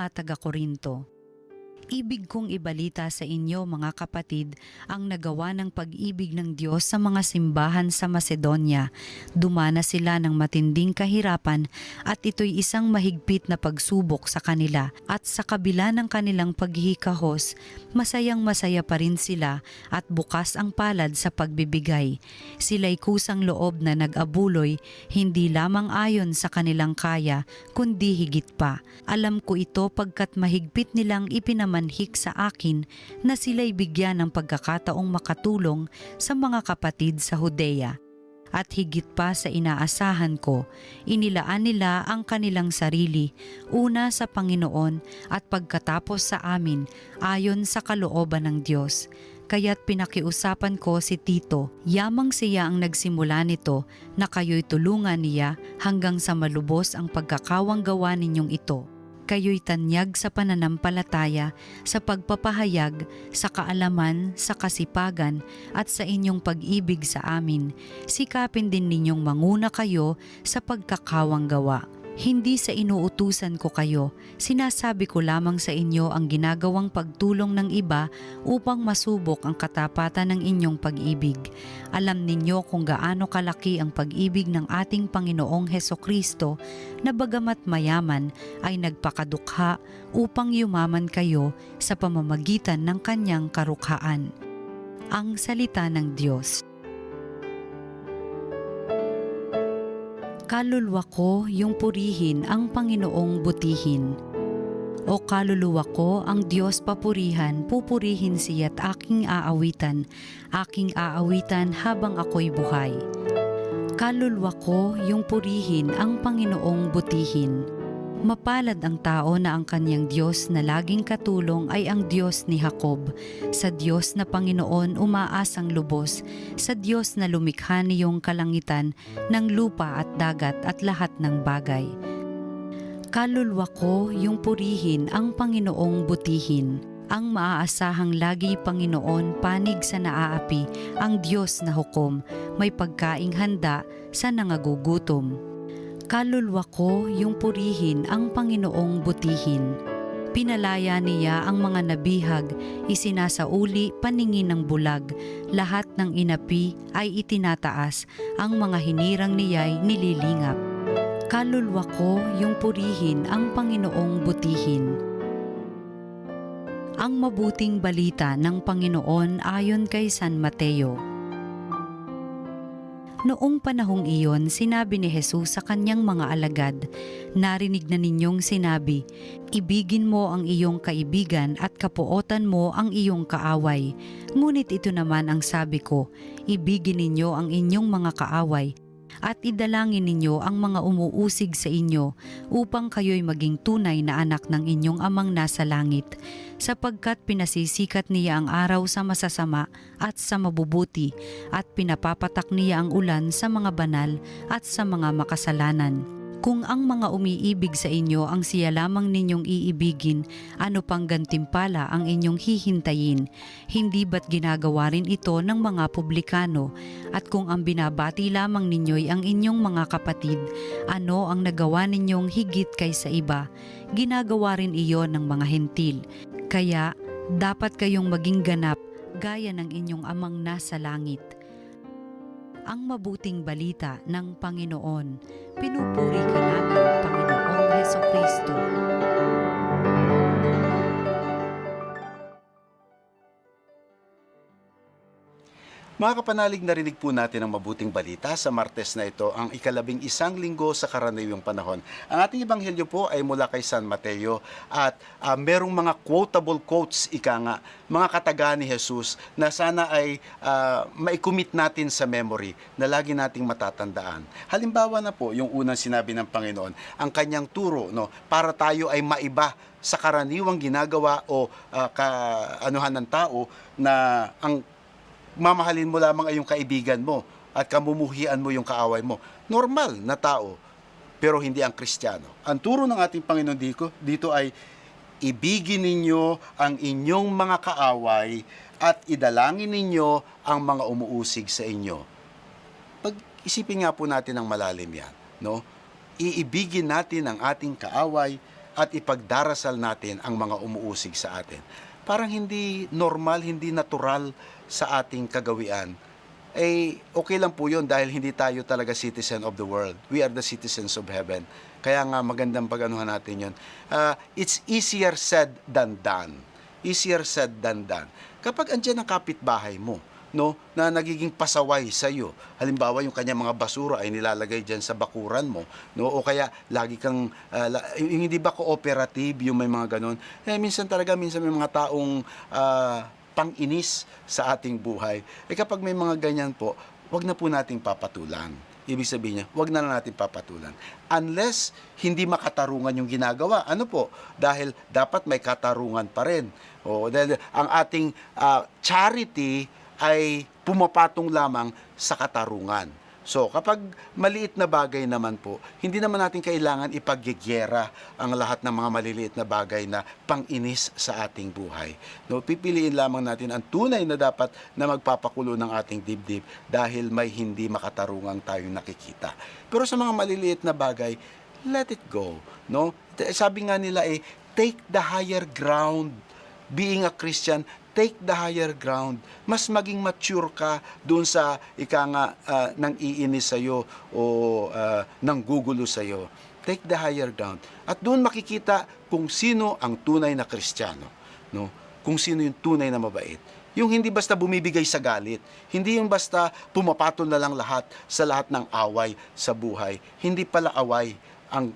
mga taga-Korinto. Ibig kong ibalita sa inyo mga kapatid ang nagawa ng pag-ibig ng Diyos sa mga simbahan sa Macedonia. Dumana sila ng matinding kahirapan at ito'y isang mahigpit na pagsubok sa kanila. At sa kabila ng kanilang paghihikahos, masayang-masaya pa rin sila at bukas ang palad sa pagbibigay. Sila'y kusang loob na nag-abuloy, hindi lamang ayon sa kanilang kaya, kundi higit pa. Alam ko ito pagkat mahigpit nilang ipinamanhik sa akin na sila'y bigyan ng pagkakataong makatulong sa mga kapatid sa Judea. At higit pa sa inaasahan ko, inilaan nila ang kanilang sarili, una sa Panginoon at pagkatapos sa amin ayon sa kalooban ng Diyos. Kaya't pinakiusapan ko si Tito, yamang siya ang nagsimula nito na kayo'y tulungan niya hanggang sa malubos ang pagkakawanggawa ninyong ito. Kayo'y tanyag sa pananampalataya, sa pagpapahayag, sa kaalaman, sa kasipagan, at sa inyong pag-ibig sa amin. Sikapin din ninyong manguna kayo sa pagkakawanggawa. Hindi sa inuutusan ko kayo, sinasabi ko lamang sa inyo ang ginagawang pagtulong ng iba upang masubok ang katapatan ng inyong pag-ibig. Alam ninyo kung gaano kalaki ang pag-ibig ng ating Panginoong Hesukristo na bagamat mayaman ay nagpakadukha upang yumaman kayo sa pamamagitan ng kanyang karukhaan. Ang salita ng Diyos. Kaluluwa ko, yung purihin ang Panginoong butihin. O kaluluwa ko, ang Diyos papurihan, pupurihin siya't aking aawitan habang ako'y buhay. Kaluluwa ko, yung purihin ang Panginoong butihin. Mapalad ang tao na ang kanyang Diyos na laging katulong ay ang Diyos ni Jacob. Sa Diyos na Panginoon umaasang lubos, sa Diyos na lumikha niyong kalangitan ng lupa at dagat at lahat ng bagay. Kaluluwa ko, yung purihin ang Panginoong butihin. Ang maaasahang lagi Panginoon panig sa naaapi, ang Diyos na hukom, may pagkaing handa sa nangagugutom. Kaluluwa ko, yung purihin ang Panginoong butihin. Pinalaya niya ang mga nabihag, isinasauli paningin ng bulag, lahat ng inapi ay itinataas, ang mga hinirang niya'y nililingap. Kaluluwa ko, yung purihin ang Panginoong butihin. Ang mabuting balita ng Panginoon ayon kay San Mateo. Noong panahong iyon, sinabi ni Jesus sa kanyang mga alagad, narinig na ninyong sinabi, ibigin mo ang iyong kaibigan at kapuotan mo ang iyong kaaway. Ngunit ito naman ang sabi ko, ibigin ninyo ang inyong mga kaaway at idalangin ninyo ang mga umuusig sa inyo upang kayo'y maging tunay na anak ng inyong amang nasa langit, sapagkat pinasisikat niya ang araw sa masasama at sa mabubuti at pinapapatak niya ang ulan sa mga banal at sa mga makasalanan. Kung ang mga umiibig sa inyo ang siya lamang ninyong iibigin, ano pang gantimpala ang inyong hihintayin? Hindi ba't ginagawa rin ito ng mga publikano? At kung ang binabati lamang ninyo'y ang inyong mga kapatid, ano ang nagawa ninyong higit kaysa iba? Ginagawa rin iyon ng mga hentil. Kaya, dapat kayong maging ganap gaya ng inyong amang nasa langit. Ang mabuting balita ng Panginoon. Pinupuri ka namin, Panginoong Hesukristo. Mga kapanalig, narinig po natin ang mabuting balita sa Martes na ito, ang ika-11 linggo sa karaniwang panahon. Ang ating ebanghelyo po ay mula kay San Mateo at merong mga quotable quotes, ika nga, mga kataga ni Jesus na sana ay maikumit natin sa memory, na lagi nating matatandaan. Halimbawa na po, yung unang sinabi ng Panginoon, ang kanyang turo, no, para tayo ay maiba sa karaniwang ginagawa o kaanuhan ng tao na ang mamahalin mo lamang ay yung kaibigan mo at kamumuhian mo yung kaaway mo. Normal na tao, pero hindi ang Kristiyano. Ang turo ng ating Panginoon dito ay ibigin ninyo ang inyong mga kaaway at idalangin ninyo ang mga umuusig sa inyo. Pag-isipin nga po natin ng malalim yan, no? Iibigin natin ang ating kaaway at ipagdarasal natin ang mga umuusig sa atin. Parang hindi normal, hindi natural sa ating kagawian. Eh, okay lang po yun dahil hindi tayo talaga citizen of the world. We are the citizens of heaven. Kaya nga magandang pag-anuhan natin yun. It's easier said than done. Easier said than done. Kapag andyan ang kapitbahay mo, no, na nagiging pasaway sa iyo. Halimbawa, yung kanyang mga basura ay nilalagay diyan sa bakuran mo, no, o kaya lagi kang yung hindi ba cooperative, yung may mga ganon. Minsan may mga taong pang-inis sa ating buhay. Kapag may mga ganyan po, wag na po nating papatulan. Ibig sabihin niya, wag na natin papatulan. Unless hindi makatarungan yung ginagawa. Ano po? Dahil dapat may katarungan pa rin. Dahil ang ating charity ay pumapatong lamang sa katarungan. So, kapag maliit na bagay naman po, hindi naman natin kailangan ipagyegyera ang lahat ng mga maliliit na bagay na pang-inis sa ating buhay. No, pipiliin lamang natin ang tunay na dapat na magpapakulo ng ating dibdib dahil may hindi makatarungang tayong nakikita. Pero sa mga maliliit na bagay, let it go. No? Sabi nga nila take the higher ground. Being a Christian, take the higher ground. Mas maging mature ka doon sa nang iinis sa'yo o nang gugulo sa'yo. Take the higher ground. At doon makikita kung sino ang tunay na Kristiyano. No? Kung sino yung tunay na mabait. Yung hindi basta bumibigay sa galit. Hindi yung basta pumapatol na lang lahat sa lahat ng away sa buhay. Hindi pala away ang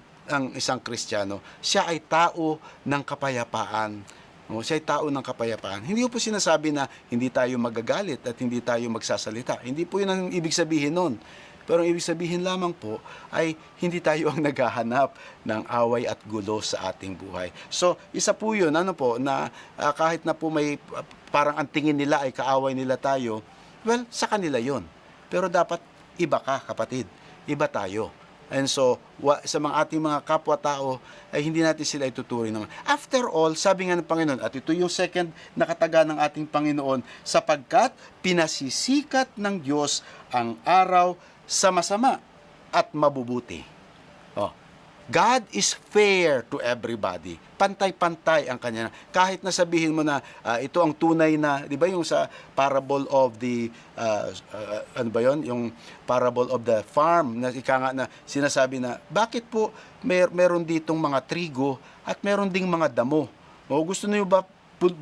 isang Kristiyano. Siya ay tao ng kapayapaan. Siya ay tao ng kapayapaan. Hindi po sinasabi na hindi tayo magagalit at hindi tayo magsasalita. Hindi po yun ang ibig sabihin nun. Pero ang ibig sabihin lamang po ay hindi tayo ang naghahanap ng away at gulo sa ating buhay. So, isa po yun, na kahit na po may parang ang tingin nila ay kaaway nila tayo, well, sa kanila yun. Pero dapat iba ka, kapatid. Iba tayo. And so, sa mga ating mga kapwa-tao, ay hindi natin sila ituturing naman. After all, sabi nga ng Panginoon, at ito yung second na kataga ng ating Panginoon, sapagkat pinasisikat ng Diyos ang araw sa masama at mabubuti. God is fair to everybody. Pantay-pantay ang kanya. Kahit na sabihin mo na ito ang tunay na, di ba yung sa parable of the, yung parable of the farm, na na sinasabi na, bakit po meron ditong mga trigo at meron ding mga damo? Gusto niyo ba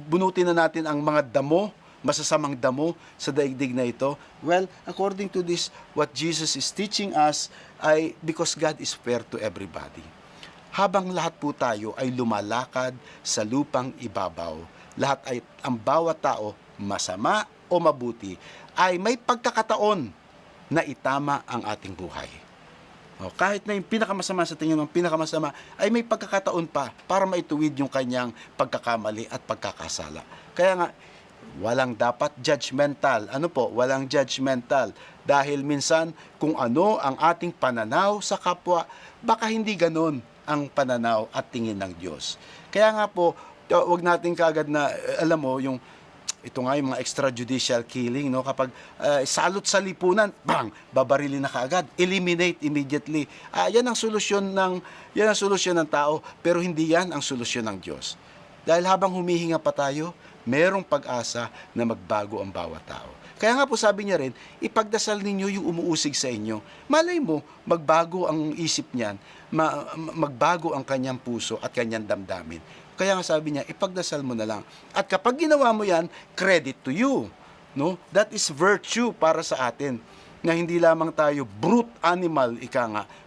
bunutin na natin ang mga damo, masasamang damo sa daigdig na ito? Well, according to this, what Jesus is teaching us ay because God is fair to everybody. Habang lahat po tayo ay lumalakad sa lupang ibabaw, ang bawat tao, masama o mabuti, ay may pagkakataon na itama ang ating buhay. Kahit na yung pinakamasama sa tingin ng pinakamasama, ay may pagkakataon pa para maituwid yung kanyang pagkakamali at pagkakasala. Kaya nga, walang dapat judgmental. Walang judgmental. Dahil minsan, kung ano ang ating pananaw sa kapwa, baka hindi ganon ang pananaw at tingin ng Diyos. Kaya nga po, wag natin kaagad na, ito nga yung mga extrajudicial killing, no? Kapag salot sa lipunan, bang, babarilin na kaagad, eliminate immediately. Yan ang solusyon ng tao, pero hindi yan ang solusyon ng Diyos. Dahil habang humihinga pa tayo, merong pag-asa na magbago ang bawat tao. Kaya nga po sabi niya rin, ipagdasal ninyo yung umuusig sa inyo. Malay mo, magbago ang isip niyan, magbago ang kanyang puso at kanyang damdamin. Kaya nga sabi niya, ipagdasal mo na lang. At kapag ginawa mo yan, credit to you. No? That is virtue para sa atin. Na hindi lamang tayo brute animal,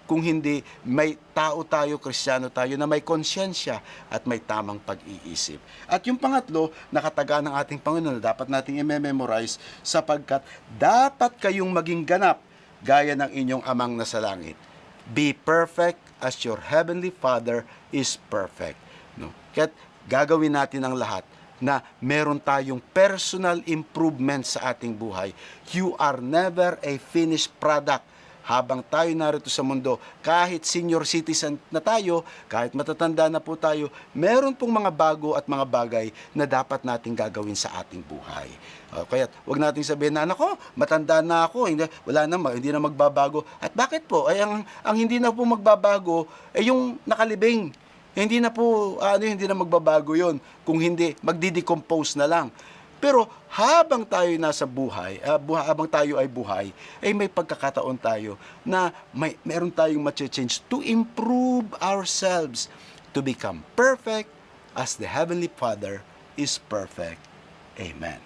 kung hindi may tao tayo, Kristiyano tayo, na may konsyensya at may tamang pag-iisip. At yung pangatlo, nakataga ng ating Panginoon, dapat nating i-memorize, sapagkat dapat kayong maging ganap gaya ng inyong amang nasa langit. Be perfect as your heavenly Father is perfect. No? Kaya't gagawin natin ang lahat na meron tayong personal improvement sa ating buhay. You are never a finished product. Habang tayo narito sa mundo, kahit senior citizen na tayo, kahit matatanda na po tayo, meron pong mga bago at mga bagay na dapat nating gagawin sa ating buhay. Kaya wag nating sabihin na, matanda na ako, hindi na magbabago. At bakit po? Ay ang hindi na po magbabago ay yung nakalibing. Hindi na po, hindi na magbabago yon. Kung hindi, magdi-decompose na lang. Pero habang tayo nasa buhay, habang tayo ay buhay, ay may pagkakataon tayo na meron tayong ma-change to improve ourselves to become perfect as the Heavenly Father is perfect. Amen.